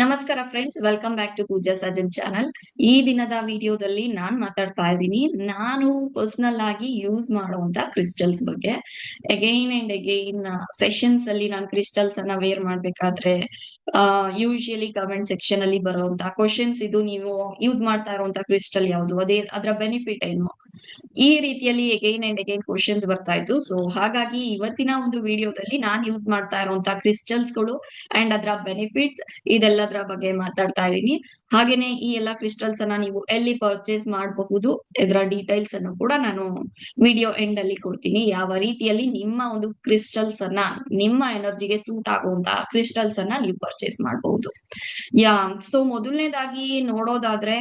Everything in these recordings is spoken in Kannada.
ನಮಸ್ಕಾರ friends, welcome back to Pooja Sajan channel. ಈ ದಿನದ ವಿಡಿಯೋದಲ್ಲಿ ನಾನ್ ಮಾತಾಡ್ತಾ ಇದ್ದೀನಿ ನಾನು ಪರ್ಸನಲ್ ಆಗಿ ಯೂಸ್ ಮಾಡುವಂತ ಕ್ರಿಸ್ಟಲ್ಸ್ ಬಗ್ಗೆ. ಅಗೈನ್ ಅಂಡ್ ಅಗೈನ್ ಸೆಷನ್ಸ್ ಅಲ್ಲಿ ನಾನು ಕ್ರಿಸ್ಟಲ್ಸ್ ಅನ್ನ ವೇರ್ ಮಾಡ್ಬೇಕಾದ್ರೆ ಯೂಶಿಯಲಿ ಕಮೆಂಟ್ ಸೆಕ್ಷನ್ ಅಲ್ಲಿ ಬರುವಂತ ಕ್ವಶನ್ಸ್ ಇದು: ನೀವು ಯೂಸ್ ಮಾಡ್ತಾ ಇರುವಂತ ಕ್ರಿಸ್ಟಲ್ ಯಾವುದು, ಅದರ ಬೆನಿಫಿಟ್ ಏನು, ಈ ರೀತಿಯಲ್ಲಿ ಅಗೈನ್ ಅಂಡ್ ಅಗೈನ್ ಕ್ವಶನ್ಸ್ ಬರ್ತಾ ಇತ್ತು. ಸೊ ಹಾಗಾಗಿ ಇವತ್ತಿನ ಒಂದು ವಿಡಿಯೋದಲ್ಲಿ ನಾನ್ ಯೂಸ್ ಮಾಡ್ತಾ ಇರುವಂತ ಕ್ರಿಸ್ಟಲ್ಸ್ ಗಳು ಅಂಡ್ ಅದರ ಬೆನಿಫಿಟ್ಸ್ ಇದೆಲ್ಲದರ ಬಗ್ಗೆ ಮಾತಾಡ್ತಾ ಇದ್ದೀನಿ. ಹಾಗೇನೆ ಈ ಎಲ್ಲಾ ಕ್ರಿಸ್ಟಲ್ಸ್ ಅನ್ನ ನೀವು ಎಲ್ಲಿ ಪರ್ಚೇಸ್ ಮಾಡಬಹುದು, ಇದರ ಡೀಟೇಲ್ಸ್ ಅನ್ನು ಕೂಡ ನಾನು ವಿಡಿಯೋ ಎಂಡ್ ಅಲ್ಲಿ ಕೊಡ್ತೀನಿ. ಯಾವ ರೀತಿಯಲ್ಲಿ ನಿಮ್ಮ ಒಂದು ಕ್ರಿಸ್ಟಲ್ಸ್ ಅನ್ನ, ನಿಮ್ಮ ಎನರ್ಜಿಗೆ ಸೂಟ್ ಆಗುವಂತಹ ಕ್ರಿಸ್ಟಲ್ಸ್ ಅನ್ನ ನೀವು ಪರ್ಚೇಸ್ ಮಾಡಬಹುದು. ಸೊ ಮೊದಲನೇದಾಗಿ ನೋಡೋದಾದ್ರೆ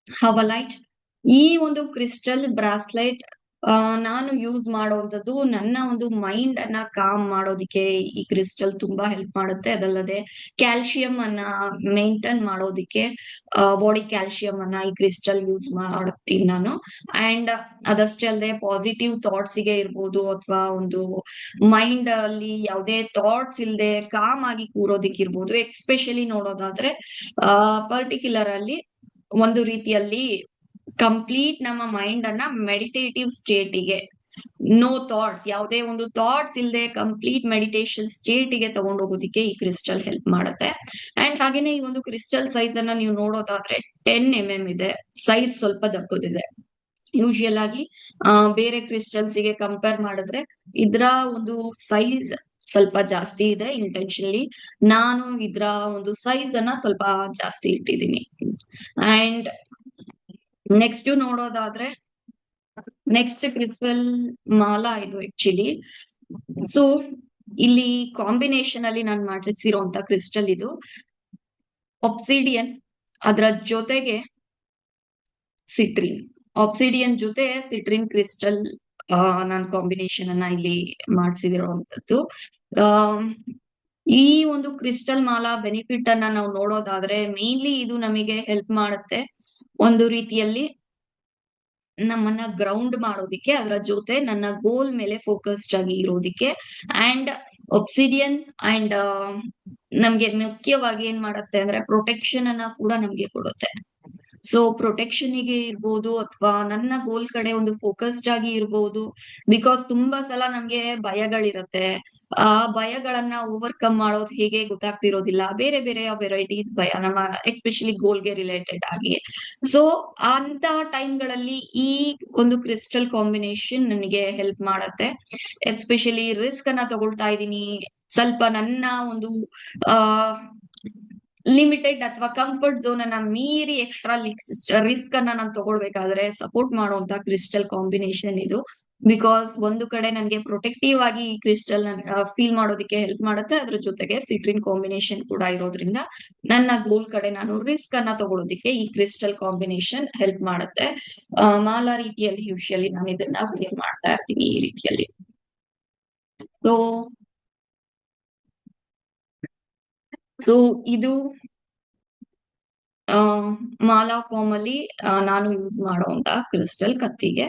ಹವಲೈಟ್. ಈ ಒಂದು ಕ್ರಿಸ್ಟಲ್ ಬ್ರಾಸ್ಲೆಟ್ ನಾನು ಯೂಸ್ ಮಾಡುವಂತದ್ದು ನನ್ನ ಒಂದು ಮೈಂಡ್ ಅನ್ನ ಕಾಮ್ ಮಾಡೋದಿಕ್ಕೆ ಈ ಕ್ರಿಸ್ಟಲ್ ತುಂಬಾ ಹೆಲ್ಪ್ ಮಾಡುತ್ತೆ. ಅದಲ್ಲದೆ ಕ್ಯಾಲ್ಸಿಯಂ ಅನ್ನ ಮೇಂಟೈನ್ ಮಾಡೋದಿಕ್ಕೆ, ಬಾಡಿ ಕ್ಯಾಲ್ಸಿಯಂ ಅನ್ನ ಈ ಕ್ರಿಸ್ಟಲ್ ಯೂಸ್ ಮಾಡ್ತೀನಿ ನಾನು. ಅಂಡ್ ಅದಷ್ಟೇ ಅಲ್ಲದೆ ಪಾಸಿಟಿವ್ ಥಾಟ್ಸ್ ಗೆ ಇರ್ಬೋದು, ಅಥವಾ ಒಂದು ಮೈಂಡ್ ಅಲ್ಲಿ ಯಾವುದೇ ಥಾಟ್ಸ್ ಇಲ್ಲದೆ ಕಾಮ್ ಆಗಿ ಕೂರೋದಿಕ್ಕಿರ್ಬೋದು. ಎಕ್ಸ್ಪೆಷಲಿ ನೋಡೋದಾದ್ರೆ ಪರ್ಟಿಕ್ಯುಲರ್ ಅಲ್ಲಿ ಒಂದು ರೀತಿಯಲ್ಲಿ ಕಂಪ್ಲೀಟ್ ನಮ್ಮ ಮೈಂಡ್ ಅನ್ನ ಮೆಡಿಟೇಟಿವ್ ಸ್ಟೇಟಿಗೆ, ನೋ ಥಾಟ್ಸ್, ಯಾವುದೇ ಒಂದು ಥಾಟ್ಸ್ ಇಲ್ಲದೆ ಕಂಪ್ಲೀಟ್ ಮೆಡಿಟೇಷನ್ ಸ್ಟೇಟಿಗೆ ತಗೊಂಡೋಗೋದಿಕ್ಕೆ ಈ ಕ್ರಿಸ್ಟಲ್ ಹೆಲ್ಪ್ ಮಾಡುತ್ತೆ. ಅಂಡ್ ಹಾಗೇನೆ ಈ ಒಂದು ಕ್ರಿಸ್ಟಲ್ ಸೈಜ್ ಅನ್ನ ನೀವು ನೋಡೋದಾದ್ರೆ 10 mm ಇದೆ. ಸೈಜ್ ಸ್ವಲ್ಪ ದಪ್ಪದಿದೆ. ಯೂಶಿಯಲ್ ಆಗಿ ಬೇರೆ ಕ್ರಿಸ್ಟಲ್ಸ್ ಗೆ ಕಂಪೇರ್ ಮಾಡಿದ್ರೆ ಇದ್ರ ಒಂದು ಸೈಜ್ ಸ್ವಲ್ಪ ಜಾಸ್ತಿ ಇದೆ. ಇಂಟೆನ್ಷನಲಿ ನಾನು ಇದ್ರ ಒಂದು ಸೈಜ್ ಅನ್ನ ಸ್ವಲ್ಪ ಜಾಸ್ತಿ ಇಟ್ಟಿದ್ದೀನಿ. ಅಂಡ್ ನೆಕ್ಸ್ಟ್ ನೋಡೋದಾದ್ರೆ ನೆಕ್ಸ್ಟ್ ಕ್ರಿಸ್ಟಲ್ ಮಾಲಾ ಇದು ಆಕ್ಚುಲಿ. ಸೊ ಇಲ್ಲಿ ಕಾಂಬಿನೇಷನ್ ಅಲ್ಲಿ ನಾನು ಮಾಡಿಸಿರುವಂತ ಕ್ರಿಸ್ಟಲ್ ಇದು ಆಬ್ಸಿಡಿಯನ್, ಅದರ ಜೊತೆಗೆ ಸಿಟ್ರಿನ್. ಆಬ್ಸಿಡಿಯನ್ ಜೊತೆ ಸಿಟ್ರಿನ್ ಕ್ರಿಸ್ಟಲ್ ನಾನು ಕಾಂಬಿನೇಷನ್ ಅನ್ನ ಇಲ್ಲಿ ಮಾಡಿಸಿದಿರುವಂತದ್ದು. ಈ ಒಂದು ಕ್ರಿಸ್ಟಲ್ ಮಾಲಾ ಬೆನಿಫಿಟ್ ಅನ್ನ ನಾವು ನೋಡೋದಾದ್ರೆ ಮೇನ್ಲಿ ಇದು ನಮಗೆ ಹೆಲ್ಪ್ ಮಾಡುತ್ತೆ ಒಂದು ರೀತಿಯಲ್ಲಿ ನಮ್ಮನ್ನ ಗ್ರೌಂಡ್ ಮಾಡೋದಿಕ್ಕೆ, ಅದರ ಜೊತೆ ನನ್ನ ಗೋಲ್ ಮೇಲೆ ಫೋಕಸ್ಡ್ ಆಗಿ ಇರೋದಿಕ್ಕೆ. ಅಂಡ್ ಒಬ್ಸಿಡಿಯನ್ ಅಂಡ್ ನಮ್ಗೆ ಮುಖ್ಯವಾಗಿ ಏನ್ ಮಾಡುತ್ತೆ ಅಂದ್ರೆ ಪ್ರೊಟೆಕ್ಷನ್ ಅನ್ನ ಕೂಡ ನಮ್ಗೆ ಕೊಡುತ್ತೆ. ಸೊ ಪ್ರೊಟೆಕ್ಷನ್ ಗೆ ಇರ್ಬೋದು, ಅಥವಾ ನನ್ನ ಗೋಲ್ ಕಡೆ ಒಂದು ಫೋಕಸ್ಡ್ ಆಗಿ ಇರ್ಬೋದು. ಬಿಕಾಸ್ ತುಂಬಾ ಸಲ ನಮ್ಗೆ ಭಯಗಳಿರತ್ತೆ. ಆ ಭಯಗಳನ್ನ ಓವರ್ಕಮ್ ಮಾಡೋದು ಹೇಗೆ ಗೊತ್ತಾಗ್ತಿರೋದಿಲ್ಲ. ಬೇರೆ ಬೇರೆ ವೆರೈಟೀಸ್ ಭಯ ನಮ್ಮ ಎಸ್ಪೆಷಲಿ ಗೋಲ್ಗೆ ರಿಲೇಟೆಡ್ ಆಗಿ. ಸೊ ಅಂತ ಟೈಮ್ಗಳಲ್ಲಿ ಈ ಒಂದು ಕ್ರಿಸ್ಟಲ್ ಕಾಂಬಿನೇಷನ್ ನನಗೆ ಹೆಲ್ಪ್ ಮಾಡತ್ತೆ. ಎಸ್ಪೆಷಲಿ ರಿಸ್ಕ್ ಅನ್ನ ತಗೊಳ್ತಾ ಇದ್ದೀನಿ, ಸ್ವಲ್ಪ ನನ್ನ ಒಂದು ಆ ಲಿಮಿಟೆಡ್ ಅಥವಾ ಕಂಫರ್ಟ್ ಝೋನ್ ಅನ್ನ ಮೀರಿ ಎಕ್ಸ್ಟ್ರಾ ರಿಸ್ಕ್ ಅನ್ನ ನಾನು ತಗೊಳ್ಬೇಕಾದ್ರೆ ಸಪೋರ್ಟ್ ಮಾಡುವಂತ ಕ್ರಿಸ್ಟಲ್ ಕಾಂಬಿನೇಷನ್ ಇದು. ಬಿಕಾಸ್ ಒಂದು ಕಡೆ ನನಗೆ ಪ್ರೊಟೆಕ್ಟಿವ್ ಆಗಿ ಈ ಕ್ರಿಸ್ಟಲ್ ಫೀಲ್ ಮಾಡೋದಕ್ಕೆ ಹೆಲ್ಪ್ ಮಾಡುತ್ತೆ. ಅದ್ರ ಜೊತೆಗೆ ಸಿಟ್ರಿನ್ ಕಾಂಬಿನೇಷನ್ ಕೂಡ ಇರೋದ್ರಿಂದ ನನ್ನ ಗೋಲ್ ಕಡೆ ನಾನು ರಿಸ್ಕ್ ಅನ್ನ ತಗೊಳ್ಳೋದಿಕ್ಕೆ ಈ ಕ್ರಿಸ್ಟಲ್ ಕಾಂಬಿನೇಷನ್ ಹೆಲ್ಪ್ ಮಾಡುತ್ತೆ. ಮಾಲಾ ರೀತಿಯಲ್ಲಿ ಯೂಶಿಯಲಿ ನಾನು ಇದನ್ನ ವೇರ್ ಮಾಡ್ತಾ ಇರ್ತೀನಿ ಈ ರೀತಿಯಲ್ಲಿ. ಸೊ ಇದು ಮಾಲಾ ಫಾರ್ಮ್ ಅಲ್ಲಿ ನಾನು ಯೂಸ್ ಮಾಡುವಂತ ಕ್ರಿಸ್ಟಲ್ ಕತ್ತಿಗೆ.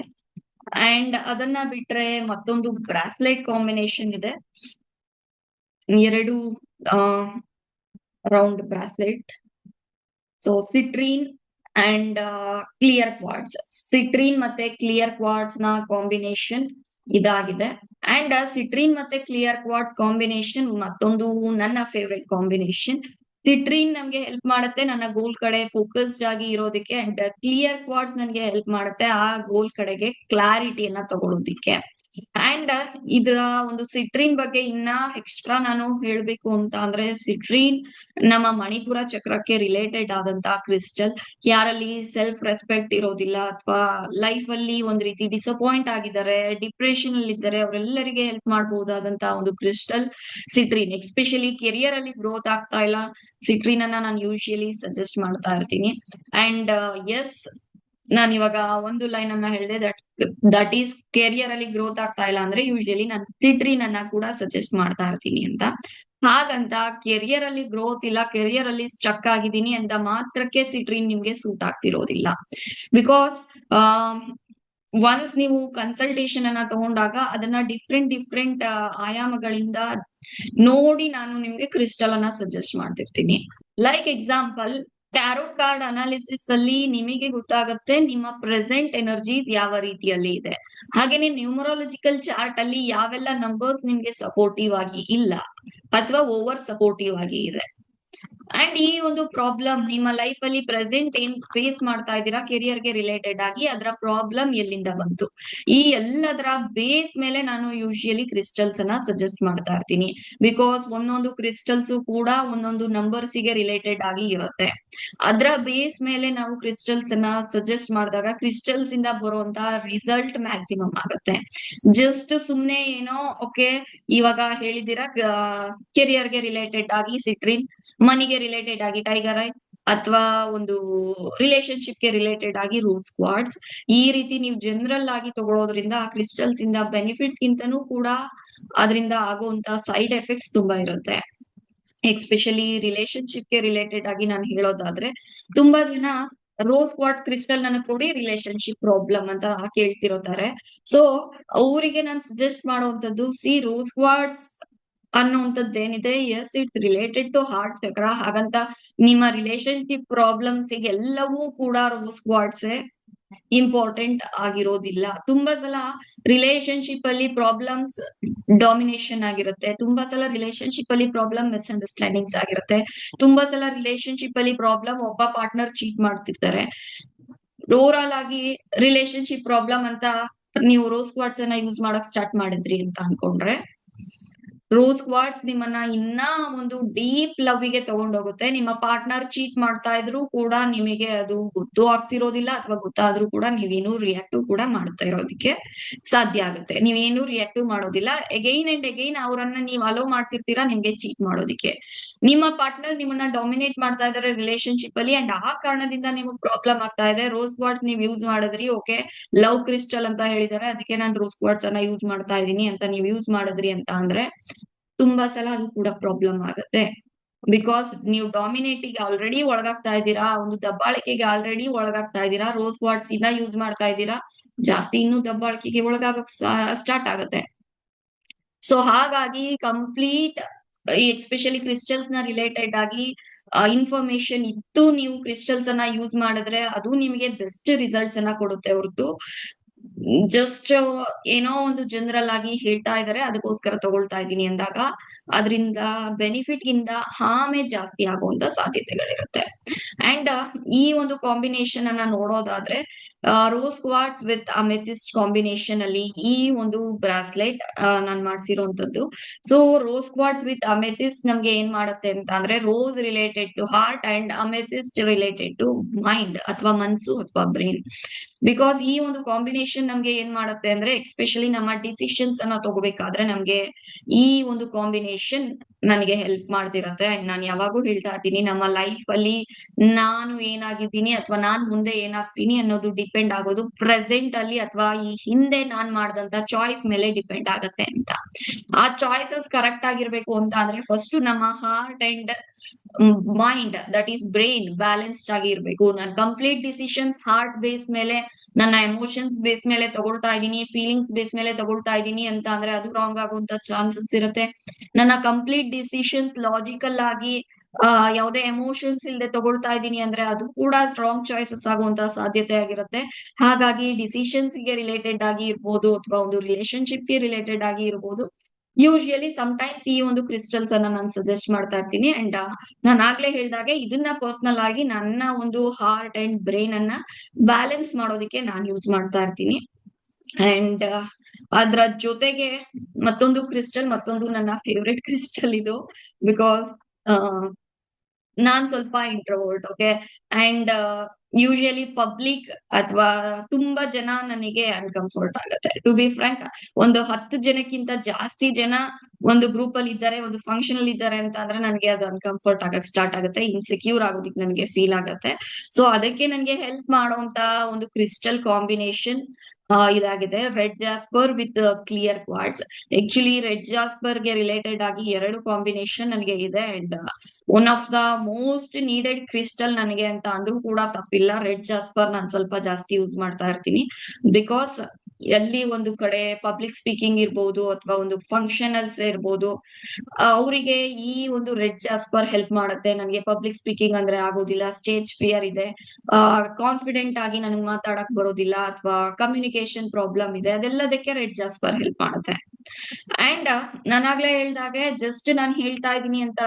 ಅಂಡ್ ಅದನ್ನ ಬಿಟ್ರೆ ಮತ್ತೊಂದು ಬ್ರಾಸ್ಲೆಟ್ ಕಾಂಬಿನೇಷನ್ ಇದೆ. ಎರಡು round bracelet. So citrine and clear quartz. Citrine ಮತ್ತೆ ಕ್ಲಿಯರ್ ಕ್ವಾರ್ಟ್ಸ್ ನ ಕಾಂಬಿನೇಷನ್ ಇದಾಗಿದೆ. ಅಂಡ್ ಸಿಟ್ರೀನ್ ಮತ್ತೆ ಕ್ಲಿಯರ್ ಕ್ವಾರ್ಟ್ಸ್ ಕಾಂಬಿನೇಷನ್ ಮತ್ತೊಂದು ನನ್ನ ಫೇವ್ರೆಟ್ ಕಾಂಬಿನೇಷನ್. ಸಿಟ್ರೀನ್ ನಮ್ಗೆ ಹೆಲ್ಪ್ ಮಾಡುತ್ತೆ ನನ್ನ ಗೋಲ್ ಕಡೆ ಫೋಕಸ್ಡ್ ಆಗಿ ಇರೋದಕ್ಕೆ. ಅಂಡ್ ಕ್ಲಿಯರ್ ಕ್ವಾರ್ಟ್ಸ್ ನನ್ಗೆ ಹೆಲ್ಪ್ ಮಾಡುತ್ತೆ ಆ ಗೋಲ್ ಕಡೆಗೆ ಕ್ಲಾರಿಟಿಯನ್ನ ತಗೊಳ್ಳೋದಿಕ್ಕೆ. ಅಂಡ್ ಇದ್ರ ಒಂದು ಸಿಟ್ರೀನ್ ಬಗ್ಗೆ ಇನ್ನ ಎಕ್ಸ್ಟ್ರಾ ನಾನು ಹೇಳ್ಬೇಕು ಅಂತ ಅಂದ್ರೆ, ಸಿಟ್ರೀನ್ ನಮ್ಮ ಮಣಿಪುರ ಚಕ್ರಕ್ಕೆ ರಿಲೇಟೆಡ್ ಆದಂತಹ ಕ್ರಿಸ್ಟಲ್. ಯಾರಲ್ಲಿ ಸೆಲ್ಫ್ ರೆಸ್ಪೆಕ್ಟ್ ಇರೋದಿಲ್ಲ, ಅಥವಾ ಲೈಫ್ ಅಲ್ಲಿ ಒಂದ್ ರೀತಿ ಡಿಸಪಾಯಿಂಟ್ ಆಗಿದ್ದಾರೆ, ಡಿಪ್ರೆಷನ್ ಅಲ್ಲಿ ಇದ್ದಾರೆ, ಅವರೆಲ್ಲರಿಗೆ ಹೆಲ್ಪ್ ಮಾಡಬಹುದಾದಂತಹ ಒಂದು ಕ್ರಿಸ್ಟಲ್ ಸಿಟ್ರೀನ್. ಎಸ್ಪೆಷಲಿ ಕೆರಿಯರ್ ಅಲ್ಲಿ ಗ್ರೋತ್ ಆಗ್ತಾ ಇಲ್ಲ, ಸಿಟ್ರೀನ್ ಅನ್ನ ನಾನು ಯೂಶಿಯಲಿ ಸಜೆಸ್ಟ್ ಮಾಡ್ತಾ ಇರ್ತೀನಿ. ಅಂಡ್ ಎಸ್, ನಾನು ಇವಾಗ ಒಂದು ಲೈನ್ ಅನ್ನ ಹೇಳಿದೆ, ದಟ್ ಈಸ್ ಕೆರಿಯರ್ ಅಲ್ಲಿ ಗ್ರೋತ್ ಆಗ್ತಾ ಇಲ್ಲ ಅಂದ್ರೆ ಯೂಶಿಯಲಿ ನಾನು ಸಿಟ್ರೀನ್ ಅನ್ನ ಕೂಡ ಸಜೆಸ್ಟ್ ಮಾಡ್ತಾ ಇರ್ತೀನಿ ಅಂತ. ಹಾಗಂತ ಕೆರಿಯರ್ ಅಲ್ಲಿ ಗ್ರೋತ್ ಇಲ್ಲ, ಕೆರಿಯರ್ ಅಲ್ಲಿ ಸ್ಟಕ್ ಆಗಿದ್ದೀನಿ ಅಂತ ಮಾತ್ರಕ್ಕೆ ಸಿಟ್ರೀನ್ ನಿಮ್ಗೆ ಸೂಟ್ ಆಗ್ತಿರೋದಿಲ್ಲ. ಬಿಕಾಸ್ ಒನ್ಸ್ ನೀವು ಕನ್ಸಲ್ಟೇಷನ್ ಅನ್ನ ತಗೊಂಡಾಗ ಅದನ್ನ ಡಿಫ್ರೆಂಟ್ ಆಯಾಮಗಳಿಂದ ನೋಡಿ ನಾನು ನಿಮ್ಗೆ ಕ್ರಿಸ್ಟಲ್ ಅನ್ನ ಸಜೆಸ್ಟ್ ಮಾಡ್ತಿರ್ತೀನಿ. Like example, tarot card analysis ಅಲ್ಲಿ ನಿಮಗೆ ಗೊತ್ತಾಗುತ್ತೆ ನಿಮ್ಮ ಪ್ರೆಸೆಂಟ್ ಎನರ್ಜೀಸ್ ಯಾವ ರೀತಿಯಲ್ಲಿ ಇದೆ. ಹಾಗೇನೆ ನ್ಯೂಮರಾಲಜಿಕಲ್ ಚಾರ್ಟ್ ಅಲ್ಲಿ ಯಾವೆಲ್ಲ ನಂಬರ್ಸ್ ನಿಮ್ಗೆ ಸಪೋರ್ಟಿವ್ ಆಗಿ ಇಲ್ಲ ಅಥವಾ ಓವರ್ ಸಪೋರ್ಟಿವ್ ಆಗಿ ಇದೆ. ಅಂಡ್ ಈ ಒಂದು ಪ್ರಾಬ್ಲಮ್ ನಿಮ್ಮ ಲೈಫ್ ಅಲ್ಲಿ ಪ್ರೆಸೆಂಟ್ ಏನ್ ಫೇಸ್ ಮಾಡ್ತಾ ಇದ್ದೀರಾ ಕೆರಿಯರ್ ಗೆ ರಿಲೇಟೆಡ್ ಆಗಿ ಅದರ ಪ್ರಾಬ್ಲಮ್ ಎಲ್ಲಿಂದ ಬಂತು, ಈ ಎಲ್ಲದರ ಬೇಸ್ ಮೇಲೆ ನಾನು ಯೂಶಿಯಲಿ ಕ್ರಿಸ್ಟಲ್ಸ್ ಅನ್ನ ಸಜೆಸ್ಟ್ ಮಾಡ್ತಾ ಇರ್ತೀನಿ. ಬಿಕಾಸ್ ಒಂದೊಂದು ಕ್ರಿಸ್ಟಲ್ಸ್ ಕೂಡ ಒಂದೊಂದು ನಂಬರ್ಸ್ ಗೆ ರಿಲೇಟೆಡ್ ಆಗಿ ಇರುತ್ತೆ. ಅದರ ಬೇಸ್ ಮೇಲೆ ನಾವು ಕ್ರಿಸ್ಟಲ್ಸ್ ಅನ್ನ ಸಜೆಸ್ಟ್ ಮಾಡಿದಾಗ ಕ್ರಿಸ್ಟಲ್ಸ್ ಇಂದ ಬರುವಂತಹ ರಿಸಲ್ಟ್ ಮ್ಯಾಕ್ಸಿಮಮ್ ಆಗುತ್ತೆ. ಜಸ್ಟ್ ಸುಮ್ನೆ ಏನೋ ಓಕೆ ಇವಾಗ ಹೇಳಿದಿರಾ ಕೆರಿಯರ್ ಗೆ ರಿಲೇಟೆಡ್ ಆಗಿ ಸಿಟ್ರಿನ್, ಮನಿಗೆ ರಿಲೇಟೆಡ್ ಆಗಿ ಟೈಗರ್ ಐ, ಅಥವಾ ಒಂದು ರಿಲೇಶನ್ಶಿಪ್ ಗೆ ರಿಲೇಟೆಡ್ ಆಗಿ ರೋಸ್ ಕ್ವಾರ್ಟ್ಸ್, ಈ ರೀತಿ ನೀವು ಜನರಲ್ ಆಗಿ ತಗೊಳ್ಳೋದ್ರಿಂದ ಆ ಕ್ರಿಸ್ಟಲ್ಸ್ ಇಂದ ಬೆನಿಫಿಟ್ಸ್ ಗಿಂತನೂ ಕೂಡ ಅದರಿಂದ ಆಗುವಂತ ಸೈಡ್ ಎಫೆಕ್ಟ್ಸ್ ತುಂಬಾ ಇರುತ್ತೆ. ಎಸ್ಪೆಷಲಿ ರಿಲೇಶನ್ಶಿಪ್ ಗೆ ರಿಲೇಟೆಡ್ ಆಗಿ ನಾನು ಹೇಳೋದಾದ್ರೆ, ತುಂಬಾ ಜನ ರೋಸ್ ಕ್ವಾರ್ಟ್ಸ್ ಕ್ರಿಸ್ಟಲ್ ನನಗೆ ಕೊಡಿ ರಿಲೇಶನ್ಶಿಪ್ ಪ್ರಾಬ್ಲಮ್ ಅಂತ ಕೇಳ್ತಿರೋತಾರೆ. ಸೊ ಅವರಿಗೆ ನಾನು ಸಜೆಸ್ಟ್ ಮಾಡುವಂತದ್ದು, ಸಿ ರೋಸ್ ಕ್ವಾರ್ಟ್ಸ್ ಅನ್ನುವಂಥದ್ದು ಏನಿದೆ, yes it's related to heart chakra. ಹಾಗಂತ ನಿಮ್ಮ ರಿಲೇಶನ್ಶಿಪ್ ಪ್ರಾಬ್ಲಮ್ಸ್ ಎಲ್ಲವೂ ಕೂಡ ರೋಸ್ ಕ್ವಾರ್ಟ್ಸ್ ಇಂಪಾರ್ಟೆಂಟ್ ಆಗಿರೋದಿಲ್ಲ. ತುಂಬಾ ಸಲ ರಿಲೇಶನ್ಶಿಪ್ ಅಲ್ಲಿ ಪ್ರಾಬ್ಲಮ್ಸ್ ಡಾಮಿನೇಷನ್ ಆಗಿರುತ್ತೆ, ತುಂಬಾ ಸಲ ರಿಲೇಶನ್ಶಿಪ್ ಅಲ್ಲಿ ಪ್ರಾಬ್ಲಮ್ ಮಿಸ್ಅಂಡರ್ಸ್ಟ್ಯಾಂಡಿಂಗ್ಸ್ ಆಗಿರುತ್ತೆ, ತುಂಬಾ ಸಲ ರಿಲೇಶನ್ಶಿಪ್ ಅಲ್ಲಿ ಪ್ರಾಬ್ಲಮ್ ಒಬ್ಬ ಪಾರ್ಟ್ನರ್ ಚೀಟ್ ಮಾಡ್ತಿರ್ತಾರೆ. ಓವರ್ ಆಗಿ ರಿಲೇಶನ್ಶಿಪ್ ಪ್ರಾಬ್ಲಮ್ ಅಂತ ನೀವು ರೋಸ್ ಕ್ವಾರ್ಟ್ಸ್ ಅನ್ನ ಯೂಸ್ ಮಾಡಕ್ ಸ್ಟಾರ್ಟ್ ಮಾಡಿದ್ರಿ ಅಂತ ಅನ್ಕೊಂಡ್ರೆ, ರೋಸ್ ಕ್ವಾರ್ಟ್ಸ್ ನಿಮ್ಮನ್ನ ಇನ್ನ ಒಂದು ಡೀಪ್ ಲವ್ ಗೆ ತಗೊಂಡೋಗುತ್ತೆ. ನಿಮ್ಮ ಪಾರ್ಟ್ನರ್ ಚೀಟ್ ಮಾಡ್ತಾ ಇದ್ರು ಕೂಡ ನಿಮಗೆ ಅದು ಗೊತ್ತೂ ಆಗ್ತಿರೋದಿಲ್ಲ, ಅಥವಾ ಗೊತ್ತಾದ್ರೂ ಕೂಡ ನೀವೇನು ರಿಯಾಕ್ಟಿವ್ ಕೂಡ ಮಾಡ್ತಾ ಇರೋದಕ್ಕೆ ಸಾಧ್ಯ ಆಗುತ್ತೆ. ನೀವೇನು ರಿಯಾಕ್ಟಿವ್ ಮಾಡೋದಿಲ್ಲ, ಎಗೈನ್ ಅಂಡ್ ಎಗೈನ್ ಅವರನ್ನ ನೀವು ಅಲೋ ಮಾಡ್ತಿರ್ತೀರಾ ನಿಮ್ಗೆ ಚೀಟ್ ಮಾಡೋದಿಕ್ಕೆ. ನಿಮ್ಮ ಪಾರ್ಟ್ನರ್ ನಿಮ್ಮನ್ನ ಡಾಮಿನೇಟ್ ಮಾಡ್ತಾ ಇದಾರೆ ರಿಲೇಶನ್ಶಿಪ್ ಅಲ್ಲಿ, ಅಂಡ್ ಆ ಕಾರಣದಿಂದ ನಿಮಗೆ ಪ್ರಾಬ್ಲಮ್ ಆಗ್ತಾ ಇದೆ. ರೋಸ್ ಕ್ವಾರ್ಟ್ಸ್ ನೀವು ಯೂಸ್ ಮಾಡಿದ್ರಿ, ಓಕೆ ಲವ್ ಕ್ರಿಸ್ಟಲ್ ಅಂತ ಹೇಳಿದಾರೆ ಅದಕ್ಕೆ ನಾನು ರೋಸ್ ಕ್ವಾರ್ಟ್ಸ್ ಅನ್ನ ಯೂಸ್ ಮಾಡ್ತಾ ಇದೀನಿ ಅಂತ ನೀವು ಯೂಸ್ ಮಾಡಿದ್ರಿ ಅಂತ ಅಂದ್ರೆ ತುಂಬಾ ಸಲ ಅದು ಕೂಡ ಪ್ರಾಬ್ಲಮ್ ಆಗುತ್ತೆ. ಬಿಕಾಸ್ ನೀವು ಡಾಮಿನೇಟಿಗೆ ಆಲ್ರೆಡಿ ಒಳಗಾಗ್ತಾ ಇದ್ದೀರಾ, ಒಂದು ದಬ್ಬಾಳಿಕೆಗೆ ಆಲ್ರೆಡಿ ಒಳಗಾಗ್ತಾ ಇದ್ದೀರಾ, ರೋಸ್ ಕ್ವಾರ್ಟ್ಸ್ ಇನ್ನ ಯೂಸ್ ಮಾಡ್ತಾ ಇದ್ದೀರಾ, ಜಾಸ್ತಿ ಇನ್ನೂ ದಬ್ಬಾಳಿಕೆಗೆ ಒಳಗಾಗಕ್ ಸ್ಟಾರ್ಟ್ ಆಗುತ್ತೆ. ಸೊ ಹಾಗಾಗಿ ಕಂಪ್ಲೀಟ್ ಎಸ್ಪೆಷಲಿ ಕ್ರಿಸ್ಟಲ್ಸ್ ನ ರಿಲೇಟೆಡ್ ಆಗಿ ಇನ್ಫಾರ್ಮೇಶನ್ ಇತ್ತು ನೀವು ಕ್ರಿಸ್ಟಲ್ಸ್ ಅನ್ನ ಯೂಸ್ ಮಾಡಿದ್ರೆ ಅದು ನಿಮಗೆ ಬೆಸ್ಟ್ ರಿಸಲ್ಟ್ಸ್ ಅನ್ನ ಕೊಡುತ್ತೆ ಹೊರತು ಜಸ್ಟ್ ಏನೋ ಒಂದು ಜನರಲ್ ಆಗಿ ಹೇಳ್ತಾ ಇದಾರೆ ಅದಕ್ಕೋಸ್ಕರ ತಗೊಳ್ತಾ ಇದ್ದೀನಿ ಅಂದಾಗ ಅದರಿಂದ ಬೆನಿಫಿಟ್ ಗಿಂತ ಹಾಮೇ ಜಾಸ್ತಿ ಆಗುವಂತ ಸಾಧ್ಯತೆಗಳಿರುತ್ತೆ. ಅಂಡ್ ಈ ಒಂದು ಕಾಂಬಿನೇಷನ್ ಅನ್ನ ನೋಡೋದಾದ್ರೆ, rose quartz with amethyst combination ಅಲ್ಲಿ ಈ ಒಂದು ಬ್ರಾಸ್ಲೆಟ್ ನಾನ್ ಮಾಡ್ಸಿರೋಂಥದ್ದು. So rose quartz with amethyst ನಮ್ಗೆ ಏನ್ ಮಾಡುತ್ತೆ ಅಂತ ಅಂದ್ರೆ, rose related to heart and amethyst related to mind ಅಥವಾ ಮನ್ಸು ಅಥವಾ ಬ್ರೈನ್. ಬಿಕಾಸ್ ಈ ಒಂದು ಕಾಂಬಿನೇಷನ್ ನಮ್ಗೆ ಏನ್ ಮಾಡುತ್ತೆ ಅಂದ್ರೆ, ಎಸ್ಪೆಷಲಿ ನಮ್ಮ ಡಿಸಿಷನ್ಸ್ ಅನ್ನ ತಗೋಬೇಕಾದ್ರೆ ನಮ್ಗೆ ಈ ಒಂದು ಕಾಂಬಿನೇಷನ್ ನನಗೆ ಹೆಲ್ಪ್ ಮಾಡ್ತಿರತ್ತೆ. ಅಂಡ್ ನಾನು ಯಾವಾಗೂ ಹೇಳ್ತಾ ಇರ್ತೀನಿ, ನಮ್ಮ ಲೈಫ್ ಅಲ್ಲಿ ನಾನು ಏನಾಗಿದ್ದೀನಿ ಅಥವಾ ನಾನ್ ಮುಂದೆ ಏನಾಗ್ತೀನಿ ಅನ್ನೋದು ಡಿಪೆಂಡ್ ಆಗೋದು ಪ್ರೆಸೆಂಟ್ ಅಲ್ಲಿ ಅಥವಾ ಈ ಹಿಂದೆ ನಾನ್ ಮಾಡ್ದಂತ ಚಾಯ್ಸ್ ಮೇಲೆ ಡಿಪೆಂಡ್ ಆಗತ್ತೆ ಅಂತ. ಆ ಚಾಯ್ಸಸ್ ಕರೆಕ್ಟ್ ಆಗಿರ್ಬೇಕು ಅಂತ ಅಂದ್ರೆ ಫಸ್ಟ್ ನಮ್ಮ heart and mind, that is brain balanced ಆಗಿ ಇರ್ಬೇಕು. ನಾನು ಕಂಪ್ಲೀಟ್ ಡಿಸಿಷನ್ಸ್ ಹಾರ್ಟ್ ಬೇಸ್ ಮೇಲೆ, ನನ್ನ ಎಮೋಷನ್ಸ್ ಬೇಸ್ ಮೇಲೆ ತಗೊಳ್ತಾ ಇದ್ದೀನಿ, ಫೀಲಿಂಗ್ಸ್ ಬೇಸ್ ಮೇಲೆ ತಗೊಳ್ತಾ ಇದ್ದೀನಿ ಅಂತ ಅಂದ್ರೆ ಅದು ರಾಂಗ್ ಆಗುವಂತ ಚಾನ್ಸಸ್ ಇರುತ್ತೆ. ನನ್ನ ಕಂಪ್ಲೀಟ್ ಡಿಸಿಷನ್ಸ್ ಲಾಜಿಕಲ್ ಆಗಿ ಯಾವುದೇ ಎಮೋಷನ್ಸ್ ಇಲ್ಲದೆ ತಗೊಳ್ತಾ ಇದ್ದೀನಿ ಅಂದ್ರೆ ಅದು ಕೂಡ ರಾಂಗ್ ಚಾಯ್ಸಸ್ ಆಗುವಂತ ಸಾಧ್ಯತೆ ಆಗಿರುತ್ತೆ. ಹಾಗಾಗಿ ಡಿಸಿಷನ್ಸ್ ಗೆ ರಿಲೇಟೆಡ್ ಆಗಿ ಇರ್ಬೋದು ಅಥವಾ ಒಂದು ರಿಲೇಶನ್ಶಿಪ್ ಗೆ ರಿಲೇಟೆಡ್ ಆಗಿ ಇರ್ಬೋದು, ಯೂಶಿಯಲಿ ಟೈಮ್ಸ್ ಈ ಒಂದು ಕ್ರಿಸ್ಟಲ್ಸ್ ಅನ್ನ ನಾನು ಸಜೆಸ್ಟ್ ಮಾಡ್ತಾ ಇರ್ತೀನಿ. ಅಂಡ್ ನಾನು ಆಗ್ಲೇ ಹೇಳ್ದಾಗೆ ಇದನ್ನ ಪರ್ಸನಲ್ ಆಗಿ ನನ್ನ ಒಂದು ಹಾರ್ಟ್ ಅಂಡ್ ಬ್ರೈನ್ ಅನ್ನ ಬ್ಯಾಲೆನ್ಸ್ ಮಾಡೋದಕ್ಕೆ ನಾನು ಯೂಸ್ ಮಾಡ್ತಾ ಇರ್ತೀನಿ. ಅಂಡ್ ಅದ್ರ ಜೊತೆಗೆ ಮತ್ತೊಂದು ನನ್ನ ಫೇವ್ರೆಟ್ ಕ್ರಿಸ್ಟಲ್ ಇದು. ಬಿಕಾಸ್ ನಾನ್ ಸ್ವಲ್ಪ introvert, okay, and usually public ಅಥವಾ ತುಂಬಾ ಜನ ನನಗೆ ಅನ್ಕಂಫರ್ಟ್ ಆಗುತ್ತೆ. ಟು ಬಿ ಫ್ರಾಂಕ್, ಒಂದು 10 ಜನಕ್ಕಿಂತ ಜಾಸ್ತಿ ಜನ ಒಂದು ಗ್ರೂಪ್ ಅಲ್ಲಿ ಇದ್ದಾರೆ, ಒಂದು ಫಂಕ್ಷನ್ ಅಲ್ಲಿ ಇದ್ದಾರೆ ಅಂತ ಅಂದ್ರೆ ನನಗೆ ಅದು ಅನ್ಕಂಫರ್ಟ್ ಆಗಕ್ ಸ್ಟಾರ್ಟ್ ಆಗುತ್ತೆ, ಇನ್ಸೆಕ್ಯೂರ್ ಆಗೋದಿಕ್ ನನಗೆ ಫೀಲ್ ಆಗುತ್ತೆ. ಸೊ ಅದಕ್ಕೆ ನನಗೆ ಹೆಲ್ಪ್ ಮಾಡುವಂತ ಒಂದು ಕ್ರಿಸ್ಟಲ್ ಕಾಂಬಿನೇಷನ್ ಇದಾಗಿದೆ, red jasper with clear quartz. Actually red jasper ಗೆ ರಿಲೇಟೆಡ್ ಆಗಿ 2 ಕಾಂಬಿನೇಷನ್ ನನಗೆ ಇದೆ. And one of the most needed crystal ನನಗೆ ಅಂತ ಅಂದ್ರೂ ಕೂಡ ತಪ್ಪಿಲ್ಲ. ಗೊತ್ತಿಲ್ಲ. ರೆಡ್ ಜಾಸ್ಪರ್ ನಾನ್ ಸ್ವಲ್ಪ ಜಾಸ್ತಿ ಯೂಸ್ ಮಾಡ್ತಾ ಇರ್ತೀನಿ. ಬಿಕಾಸ್ ಎಲ್ಲಿ ಒಂದು ಕಡೆ ಪಬ್ಲಿಕ್ ಸ್ಪೀಕಿಂಗ್ ಇರ್ಬೋದು ಅಥವಾ ಒಂದು ಫಂಕ್ಷನಲ್ಸ್ ಇರ್ಬೋದು, ಅವರಿಗೆ ಈ ಒಂದು ರೆಡ್ ಜಾಸ್ಪರ್ ಹೆಲ್ಪ್ ಮಾಡುತ್ತೆ. ನನಗೆ ಪಬ್ಲಿಕ್ ಸ್ಪೀಕಿಂಗ್ ಅಂದ್ರೆ ಆಗೋದಿಲ್ಲ, ಸ್ಟೇಜ್ ಫಿಯರ್ ಇದೆ, ಕಾನ್ಫಿಡೆಂಟ್ ಆಗಿ ನನಗೆ ಮಾತಾಡಕ್ ಬರೋದಿಲ್ಲ, ಅಥವಾ ಕಮ್ಯುನಿಕೇಶನ್ ಪ್ರಾಬ್ಲಮ್ ಇದೆ, ಅದೆಲ್ಲದಕ್ಕೆ ರೆಡ್ ಜಾಸ್ಪರ್ ಹೆಲ್ಪ್ ಮಾಡುತ್ತೆ. ಅಂಡ್ ನಾನಾಗ್ಲೇ ಹೇಳ್ದಾಗೆ ಜಸ್ಟ್ ನಾನು ಹೇಳ್ತಾ ಇದ್ದೀನಿ ಅಂತ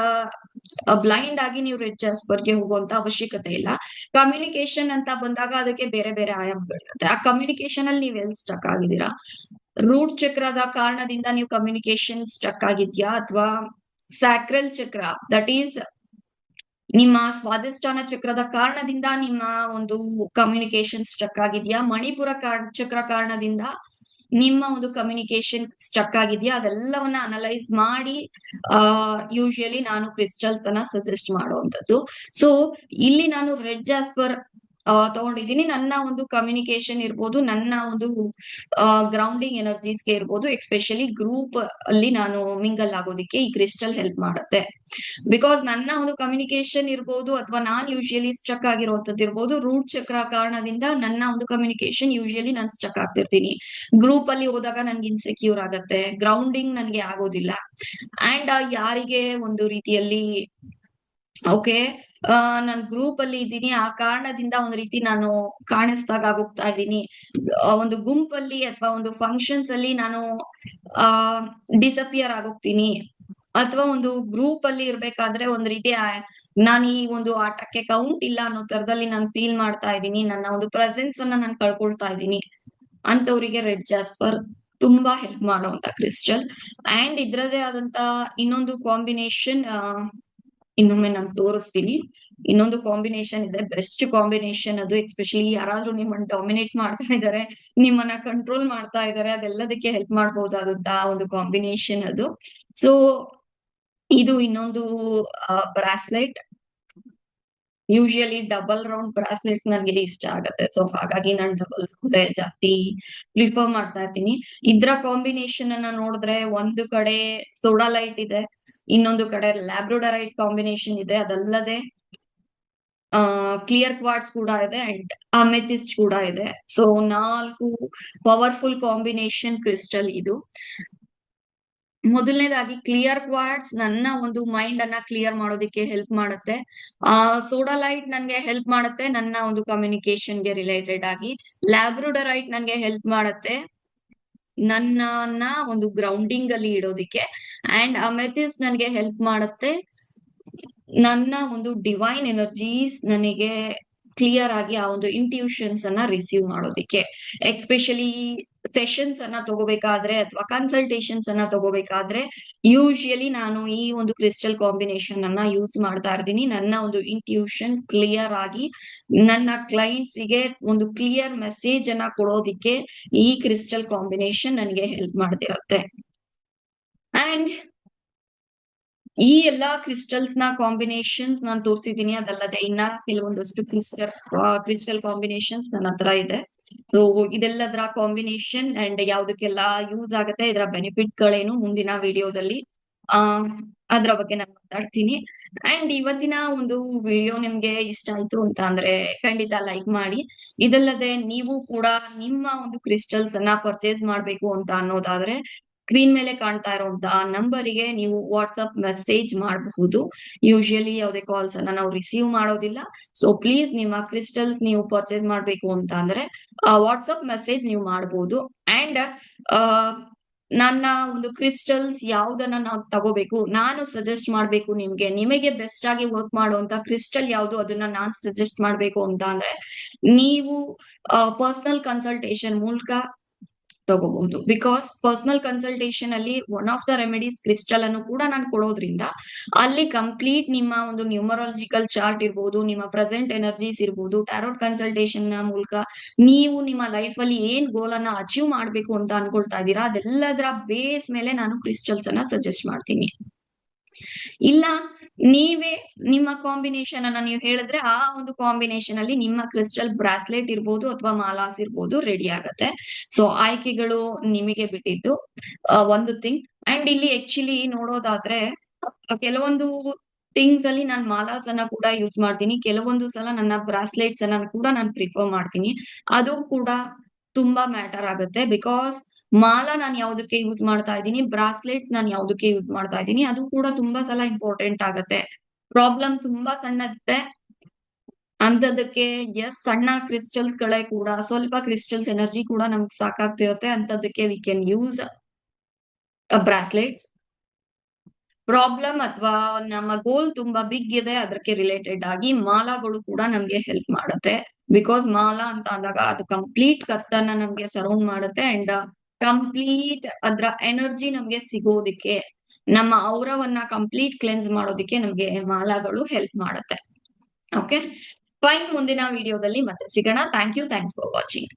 ಬ್ಲೈಂಡ್ ಆಗಿ ನೀವು ರೆಡ್ ಜಾಸ್ಪರ್ಗೆ ಹೋಗುವಂತ ಅವಶ್ಯಕತೆ ಇಲ್ಲ. ಕಮ್ಯುನಿಕೇಶನ್ ಅಂತ ಬಂದಾಗ ಅದಕ್ಕೆ ಬೇರೆ ಬೇರೆ ಆಯಾಮಗಳಿರುತ್ತೆ. ಆ ಕಮ್ಯುನಿಕೇಶನ್ ಅಲ್ಲಿ ನೀವು ಎಲ್ಲಿ ಸ್ಟಕ್ ಆಗಿದ್ದೀರಾ? ರೂಟ್ ಚಕ್ರದ ಕಾರಣದಿಂದ ನೀವು ಕಮ್ಯುನಿಕೇಶನ್ ಸ್ಟಕ್ ಆಗಿದ್ಯಾ, ಅಥವಾ ಸ್ಯಾಕ್ರಲ್ ಚಕ್ರ ದಟ್ ಈಸ್ ನಿಮ್ಮ ಸ್ವಾದಿಷ್ಠಾನ ಚಕ್ರದ ಕಾರಣದಿಂದ ನಿಮ್ಮ ಒಂದು ಕಮ್ಯುನಿಕೇಶನ್ ಸ್ಟಕ್ ಆಗಿದ್ಯಾ, ಮಣಿಪುರ ಚಕ್ರ ಕಾರಣದಿಂದ ನಿಮ್ಮ ಒಂದು ಕಮ್ಯುನಿಕೇಶನ್ ಸ್ಟಕ್ ಆಗಿದ್ಯಾ, ಅದೆಲ್ಲವನ್ನ ಅನಲೈಸ್ ಮಾಡಿ ಯೂಶುವಲಿ ನಾನು ಕ್ರಿಸ್ಟಲ್ಸ್ ಅನ್ನ ಸಜೆಸ್ಟ್ ಮಾಡುವಂತದ್ದು. ಸೊ ಇಲ್ಲಿ ನಾನು ರೆಡ್ ಜಾಸ್ಪರ್ ತಗೊಂಡಿದ್ದೀನಿ. ನನ್ನ ಒಂದು ಕಮ್ಯುನಿಕೇಶನ್ ಇರ್ಬೋದು, ನನ್ನ ಒಂದು ಗ್ರೌಂಡಿಂಗ್ ಎನರ್ಜೀಸ್ಗೆ ಇರ್ಬೋದು, ಎಸ್ಪೆಷಲಿ ಗ್ರೂಪ್ ಅಲ್ಲಿ ನಾನು ಮಿಂಗಲ್ ಆಗೋದಿಕ್ಕೆ ಈ ಕ್ರಿಸ್ಟಲ್ ಹೆಲ್ಪ್ ಮಾಡುತ್ತೆ. ಬಿಕಾಸ್ ನನ್ನ ಒಂದು ಕಮ್ಯುನಿಕೇಶನ್ ಇರ್ಬೋದು ಅಥವಾ ನಾನ್ ಯೂಶುವಲಿ ಸ್ಟಕ್ ಆಗಿರುವಂತದ್ದು ಇರ್ಬೋದು, ರೂಟ್ ಚಕ್ರ ಕಾರಣದಿಂದ ನನ್ನ ಒಂದು ಕಮ್ಯುನಿಕೇಶನ್ ಯೂಶುವಲಿ ನಾನು ಸ್ಟಕ್ ಆಗ್ತಿರ್ತೀನಿ. ಗ್ರೂಪ್ ಅಲ್ಲಿ ಹೋದಾಗ ನನ್ಗೆ ಇನ್ಸೆಕ್ಯೂರ್ ಆಗತ್ತೆ, ಗ್ರೌಂಡಿಂಗ್ ನನ್ಗೆ ಆಗೋದಿಲ್ಲ. ಅಂಡ್ ಯಾರಿಗೆ ಒಂದು ರೀತಿಯಲ್ಲಿ ಓಕೆ ನಾನ್ ಗ್ರೂಪ್ ಅಲ್ಲಿ ಇದ್ದೀನಿ, ಆ ಕಾರಣದಿಂದ ಒಂದ್ ರೀತಿ ನಾನು ಕಾಣಿಸ್ದಾಗ ಹೋಗ್ತಾ ಇದ್ದೀನಿ, ಒಂದು ಗುಂಪಲ್ಲಿ ಅಥವಾ ಒಂದು ಫಂಕ್ಷನ್ಸ್ ಅಲ್ಲಿ ನಾನು ಡಿಸಪಿಯರ್ ಆಗೋಗ್ತೀನಿ, ಅಥವಾ ಒಂದು ಗ್ರೂಪ್ ಅಲ್ಲಿ ಇರ್ಬೇಕಾದ್ರೆ ಒಂದ್ ರೀತಿ ನಾನು ಈ ಒಂದು ಆಟಕ್ಕೆ ಕೌಂಟ್ ಇಲ್ಲ ಅನ್ನೋ ತರದಲ್ಲಿ ನಾನು ಫೀಲ್ ಮಾಡ್ತಾ ಇದ್ದೀನಿ, ನನ್ನ ಒಂದು ಪ್ರೆಸೆನ್ಸ್ ಅನ್ನ ನಾನು ಕಳ್ಕೊಳ್ತಾ ಇದ್ದೀನಿ ಅಂತವರಿಗೆ ರೆಡ್ ಜಾಸ್ಪರ್ ತುಂಬಾ ಹೆಲ್ಪ್ ಮಾಡುವಂತ ಕ್ರಿಸ್ಟಲ್. ಅಂಡ್ ಇದ್ರದೇ ಆದಂತ ಇನ್ನೊಂದು ಕಾಂಬಿನೇಷನ್ ಇನ್ನೊಮ್ಮೆ ನಾನು ತೋರಿಸ್ತೀನಿ. ಇನ್ನೊಂದು ಕಾಂಬಿನೇಷನ್ ಇದೆ, ಬೆಸ್ಟ್ ಕಾಂಬಿನೇಷನ್ ಅದು. ಎಸ್ಪೆಷಲಿ ಯಾರಾದ್ರೂ ನಿಮ್ಮನ್ನ ಡಾಮಿನೇಟ್ ಮಾಡ್ತಾ ಇದಾರೆ, ನಿಮ್ಮನ್ನ ಕಂಟ್ರೋಲ್ ಮಾಡ್ತಾ ಇದಾರೆ, ಅದೆಲ್ಲದಕ್ಕೆ ಹೆಲ್ಪ್ ಮಾಡಬಹುದಾದಂತ ಒಂದು ಕಾಂಬಿನೇಷನ್ ಅದು. ಸೊ ಇದು ಇನ್ನೊಂದು bracelet. Usually double round bracelets ನನಗೆ ಇಷ್ಟ ಆಗತ್ತೆ, ಸೊ ಹಾಗಾಗಿ ನಾನು ಡಬಲ್ ರೌಂಡ್ ಜಾಸ್ತಿ ಪ್ರಿಫರ್ ಮಾಡ್ತಾ ಇರ್ತೀನಿ. ಇದ್ರ ಕಾಂಬಿನೇಷನ್ ಅನ್ನ ನೋಡಿದ್ರೆ ಒಂದು ಕಡೆ ಸೋಡಾಲೈಟ್ ಇದೆ, ಇನ್ನೊಂದು ಕಡೆ ಲ್ಯಾಬ್ರೋಡರೈಟ್ ಕಾಂಬಿನೇಷನ್ ಇದೆ, ಅದಲ್ಲದೆ ಕ್ಲಿಯರ್ ಕ್ವಾರ್ಟ್ಸ್ ಕೂಡ ಇದೆ ಅಂಡ್ ಅಮೆಥಿಸ್ಟ್ ಕೂಡ ಇದೆ. ಸೊ 4 ಪವರ್ಫುಲ್ ಕಾಂಬಿನೇಷನ್ ಕ್ರಿಸ್ಟಲ್ ಇದು. ಮೊದಲನೇದಾಗಿ ಕ್ಲಿಯರ್ ಕ್ವಾರ್ಟ್ಸ್ ನನ್ನ ಒಂದು ಮೈಂಡ್ ಅನ್ನ ಕ್ಲಿಯರ್ ಮಾಡೋದಕ್ಕೆ ಹೆಲ್ಪ್ ಮಾಡುತ್ತೆ. ಸೋಡಾಲೈಟ್ ನನ್ಗೆ ಹೆಲ್ಪ್ ಮಾಡುತ್ತೆ ನನ್ನ ಒಂದು ಕಮ್ಯುನಿಕೇಶನ್ ಗೆ ರಿಲೇಟೆಡ್ ಆಗಿ. ಲ್ಯಾಬ್ರೋಡರೈಟ್ ನನ್ಗೆ ಹೆಲ್ಪ್ ಮಾಡುತ್ತೆ ನನ್ನ ಒಂದು ಗ್ರೌಂಡಿಂಗ್ ಅಲ್ಲಿ ಇಡೋದಿಕ್ಕೆ. ಅಂಡ್ ಅಮೆಥಿಸ್ ನನ್ಗೆ ಹೆಲ್ಪ್ ಮಾಡುತ್ತೆ ನನ್ನ ಒಂದು ಡಿವೈನ್ ಎನರ್ಜೀಸ್ ನನಗೆ ಕ್ಲಿಯರ್ ಆಗಿ ಆ ಒಂದು ಇಂಟ್ಯೂಷನ್ಸ್ ಅನ್ನ ರಿಸೀವ್ ಮಾಡೋದಿಕ್ಕೆ. ಎಸ್ಪೆಷಲಿ ಸೆಷನ್ಸ್ ಅನ್ನ ತಗೋಬೇಕಾದ್ರೆ ಅಥವಾ ಕನ್ಸಲ್ಟೇಷನ್ಸ್ ಅನ್ನ ತಗೋಬೇಕಾದ್ರೆ ಯೂಶುವಲಿ ನಾನು ಈ ಒಂದು ಕ್ರಿಸ್ಟಲ್ ಕಾಂಬಿನೇಷನ್ ಅನ್ನ ಯೂಸ್ ಮಾಡ್ತಾ ಇರ್ತೀನಿ. ನನ್ನ ಒಂದು ಇಂಟ್ಯೂಷನ್ ಕ್ಲಿಯರ್ ಆಗಿ ನನ್ನ ಕ್ಲೈಂಟ್ಸ್ ಗೆ ಒಂದು ಕ್ಲಿಯರ್ ಮೆಸೇಜ್ ಅನ್ನ ಕೊಡೋದಿಕ್ಕೆ ಈ ಕ್ರಿಸ್ಟಲ್ ಕಾಂಬಿನೇಷನ್ ನನಗೆ ಹೆಲ್ಪ್ ಮಾಡ್ತಿರುತ್ತೆ. ಅಂಡ್ ಈ ಎಲ್ಲಾ ಕ್ರಿಸ್ಟಲ್ಸ್ ನ ಕಾಂಬಿನೇಷನ್ಸ್ ನಾನು ತೋರಿಸಿದೀನಿ, ಅದಲ್ಲದೆ ಇನ್ನ ಕೆಲವೊಂದಷ್ಟು ಕ್ರಿಸ್ಟಲ್ ಕಾಂಬಿನೇಷನ್ಸ್ ನನ್ನ ಹತ್ರ ಇದೆ. ಸೊ ಇದೆಲ್ಲದರ ಕಾಂಬಿನೇಷನ್ ಅಂಡ್ ಯಾವ್ದಕ್ಕೆಲ್ಲ ಯೂಸ್ ಆಗುತ್ತೆ, ಇದರ ಬೆನಿಫಿಟ್ ಗಳೇನು ಮುಂದಿನ ವಿಡಿಯೋದಲ್ಲಿ ಅದ್ರ ಬಗ್ಗೆ ನಾನು ಮಾತಾಡ್ತೀನಿ. ಅಂಡ್ ಇವತ್ತಿನ ಒಂದು ವಿಡಿಯೋ ನಿಮ್ಗೆ ಇಷ್ಟ ಆಯ್ತು ಅಂತ ಅಂದ್ರೆ ಖಂಡಿತ ಲೈಕ್ ಮಾಡಿ. ಇದಲ್ಲದೆ ನೀವು ಕೂಡ ನಿಮ್ಮ ಒಂದು ಕ್ರಿಸ್ಟಲ್ಸ್ ಅನ್ನ ಪರ್ಚೇಸ್ ಮಾಡ್ಬೇಕು ಅಂತ ಅನ್ನೋದಾದ್ರೆ ಸ್ಕ್ರೀನ್ ಮೇಲೆ ಕಾಣ್ತಾ ಇರುವಂತಹ ನಂಬರಿಗೆ ನೀವು ವಾಟ್ಸ್ಆಪ್ ಮೆಸೇಜ್ ಮಾಡಬಹುದು. ಯೂಶುವಲಿ ಯಾವುದೇ ಕಾಲ್ಸ್ ಅನ್ನ ನಾವು ರಿಸೀವ್ ಮಾಡೋದಿಲ್ಲ. ಸೊ ಪ್ಲೀಸ್ ನಿಮ್ಮ ಕ್ರಿಸ್ಟಲ್ಸ್ ನೀವು ಪರ್ಚೇಸ್ ಮಾಡ್ಬೇಕು ಅಂತ ಅಂದ್ರೆ ವಾಟ್ಸ್ಆಪ್ ಮೆಸೇಜ್ ನೀವು ಮಾಡಬಹುದು. ಅಂಡ್ ನನ್ನ ಒಂದು ಕ್ರಿಸ್ಟಲ್ಸ್ ಯಾವ್ದನ್ನ ನಾವು ತಗೋಬೇಕು, ನಾನು ಸಜೆಸ್ಟ್ ಮಾಡ್ಬೇಕು ನಿಮಗೆ ಬೆಸ್ಟ್ ಆಗಿ ವರ್ಕ್ ಮಾಡುವಂತ ಕ್ರಿಸ್ಟಲ್ ಯಾವ್ದು ಅದನ್ನ ನಾನ್ ಸಜೆಸ್ಟ್ ಮಾಡ್ಬೇಕು ಅಂತ ಅಂದ್ರೆ ನೀವು ಪರ್ಸನಲ್ ಕನ್ಸಲ್ಟೇಷನ್ ಮೂಲಕ ತಗೋಬಹುದು. ಬಿಕಾಸ್ ಪರ್ಸನಲ್ ಕನ್ಸಲ್ಟೇಷನ್ ಅಲ್ಲಿ one of the remedies crystal ಅನ್ನು ಕೂಡ ನಾನು ಕೊಡೋದ್ರಿಂದ ಅಲ್ಲಿ ಕಂಪ್ಲೀಟ್ ನಿಮ್ಮ ಒಂದು ನ್ಯೂಮರಾಲಜಿಕಲ್ ಚಾರ್ಟ್ ಇರ್ಬೋದು, ನಿಮ್ಮ ಪ್ರೆಸೆಂಟ್ ಎನರ್ಜೀಸ್ ಇರ್ಬೋದು, ಟ್ಯಾರೋಟ್ ಕನ್ಸಲ್ಟೇಷನ್ ನ ಮೂಲಕ ನೀವು ನಿಮ್ಮ ಲೈಫ್ ಅಲ್ಲಿ ಏನ್ ಗೋಲ್ ಅನ್ನ ಅಚೀವ್ ಮಾಡ್ಬೇಕು ಅಂತ ಅನ್ಕೊಳ್ತಾ ಇದ್ದೀರಾ ಅದೆಲ್ಲದರ ಬೇಸ್ ಮೇಲೆ ನಾನು ಕ್ರಿಸ್ಟಲ್ಸ್ ಅನ್ನ ಸಜೆಸ್ಟ್ ಮಾಡ್ತೀನಿ. ಇಲ್ಲ ನೀವೇ ನಿಮ್ಮ ಕಾಂಬಿನೇಷನ್ ಅನ್ನ ನೀವು ಹೇಳಿದ್ರೆ ಆ ಒಂದು ಕಾಂಬಿನೇಷನ್ ಅಲ್ಲಿ ನಿಮ್ಮ ಕ್ರಿಸ್ಟಲ್ ಬ್ರಾಸ್ಲೆಟ್ ಇರ್ಬೋದು ಅಥವಾ ಮಾಲಾಸ್ ಇರ್ಬೋದು ರೆಡಿ ಆಗತ್ತೆ. ಸೊ ಆಯ್ಕೆಗಳು ನಿಮಗೆ ಬಿಟ್ಟಿದ್ದು ಒಂದು ಥಿಂಗ್. ಅಂಡ್ ಇಲ್ಲಿ ಆಕ್ಚುಲಿ ನೋಡೋದಾದ್ರೆ ಕೆಲವೊಂದು ಥಿಂಗ್ಸ್ ಅಲ್ಲಿ ನಾನು ಮಾಲಾಸ್ ಅನ್ನ ಕೂಡ ಯೂಸ್ ಮಾಡ್ತೀನಿ. ಕೆಲವೊಂದು ಸಲ ನನ್ನ ಬ್ರಾಸ್ಲೆಟ್ಸ್ ಅನ್ನ ಕೂಡ ನಾನು ಪ್ರಿಫರ್ ಮಾಡ್ತೀನಿ. ಅದು ಕೂಡ ತುಂಬಾ ಮ್ಯಾಟರ್ ಆಗುತ್ತೆ. ಬಿಕಾಸ್ ಮಾಲಾ ನಾನು ಯಾವ್ದಕ್ಕೆ ಯೂಸ್ ಮಾಡ್ತಾ ಇದ್ದೀನಿ, ಬ್ರಾಸ್ಲೆಟ್ಸ್ ನಾನು ಯಾವ್ದಕ್ಕೆ ಯೂಸ್ ಮಾಡ್ತಾ ಇದ್ದೀನಿ, ಅದು ಕೂಡ ತುಂಬಾ ಸಲ ಇಂಪಾರ್ಟೆಂಟ್ ಆಗುತ್ತೆ. ಪ್ರಾಬ್ಲಮ್ ತುಂಬಾ ಸಣ್ಣದಿದೆ ಅಂತದಕ್ಕೆ. ಎಸ್, ಸಣ್ಣ ಕ್ರಿಸ್ಟಲ್ಸ್ ಗಳೇ ಕೂಡ, ಸ್ವಲ್ಪ ಕ್ರಿಸ್ಟಲ್ಸ್ ಎನರ್ಜಿ ಕೂಡ ನಮ್ಗೆ ಸಾಕಾಗ್ತಿರುತ್ತೆ. ಅಂತದಕ್ಕೆ we can use bracelets. Problem ಅಥವಾ ನಮ್ಮ ಗೋಲ್ ತುಂಬಾ ಬಿಗ್ ಇದೆ, ಅದಕ್ಕೆ ರಿಲೇಟೆಡ್ ಆಗಿ ಮಾಲಾಗಳು ಕೂಡ ನಮ್ಗೆ ಹೆಲ್ಪ್ ಮಾಡುತ್ತೆ. ಬಿಕಾಸ್ ಮಾಲಾ ಅಂತ ಅಂದಾಗ ಅದು ಕಂಪ್ಲೀಟ್ ಕತ್ತನ್ನ ನಮ್ಗೆ ಸರೌಂಡ್ ಮಾಡುತ್ತೆ ಅಂಡ್ ಕಂಪ್ಲೀಟ್ ಅದ್ರ ಎನರ್ಜಿ ನಮ್ಗೆ ಸಿಗೋದಿಕ್ಕೆ, ನಮ್ಮ ಔರವನ್ನ ಕಂಪ್ಲೀಟ್ ಕ್ಲೆನ್ಸ್ ಮಾಡೋದಿಕ್ಕೆ ನಮ್ಗೆ ಮಾಲಾಗಳು ಹೆಲ್ಪ್ ಮಾಡುತ್ತೆ. ಓಕೆ ಫೈನ್, ಮುಂದಿನ ವಿಡಿಯೋದಲ್ಲಿ ಮತ್ತೆ ಸಿಗೋಣ. Thank you, thanks for watching.